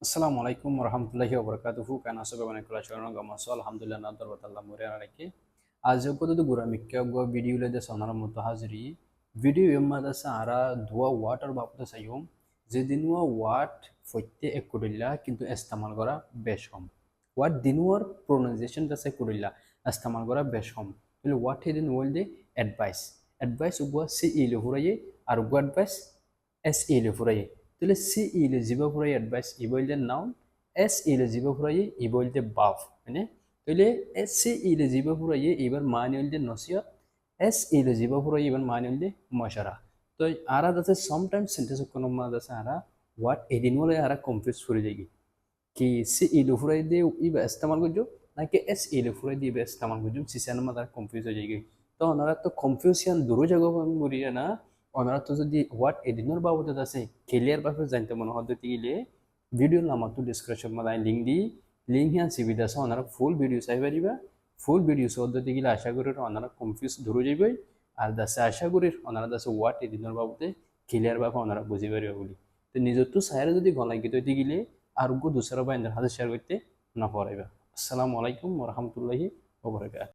Assalamu alaikum warahmatullahi wabarakatuhu kana sobe bana kula chorno gama so alhamdulillah na dar batalla mure arake ajo ko du gura mikya go video le de sonara mutto hazri video yamma da sara dua water bapu sayum je dinwa wat foitte ekudilla kintu istemal kora besh kom what dinwar pronunciation da se kudilla istemal kora besh kom bele what hedin wolde advice ugwa se ile huraye R go advice S ile huraye তাহলে C ile জিবা ফুরাই advice ই বলতে noun S ile জিবা ফুরাই ই বলতে বাফ মানে তাহলে S C ile জিবা ফুরাই এবার মানে হইলে নসিহত এস ile জিবা ফুরাই এবার মানে হইলে মশারা তো আরা দাসে সামটাইমস সেন্টেন্স কোন মা দাসে আরা হোয়াট এদিন বলে আরা কনফিউজ করে যাই कि सी ile ফুরাই দে ইবা ইস্তেমাল করছো নাকি এস ile ফুরাই দিয়ে ইবা ইস্তেমাল করছো সিসান মা তারা কনফিউজ হয়ে যাই তো ওনারা তো কনফিউশন দূর জায়গা মরিয়া না ওনারা তো যদি হোয়াট এডিনোর বাবদ আছে ক্লিয়ার ভাবে জানতে মনে হতে গেলে ভিডিও নাম তো ডিসক্রিপশন মধ্যে লিঙ্ক দিই লিঙ্ক হ্যাঁ সুবিধা আছে ওনারা ফুল ভিডিও চাই পারিবা ফুল ভিডিও হতে গেলে আশা করি ওনারা কনফিউজ দূর যাইবে আর দাসে আশা করি ওনারা দাসে হোয়াট এডিনোর বাবদে ক্লিয়ার ভাবে ওনারা বুঝি পারিবা বলি তো নিজের তো সাইরে যদি গলাই গিয়ে তৈরি গেলে আর দুসরা বাইন্দার হাতে শেয়ার করতে না পারাইবা আসসালামু আলাইকুম ওয়া রাহমাতুল্লাহি ওয়া বারাকাতুহু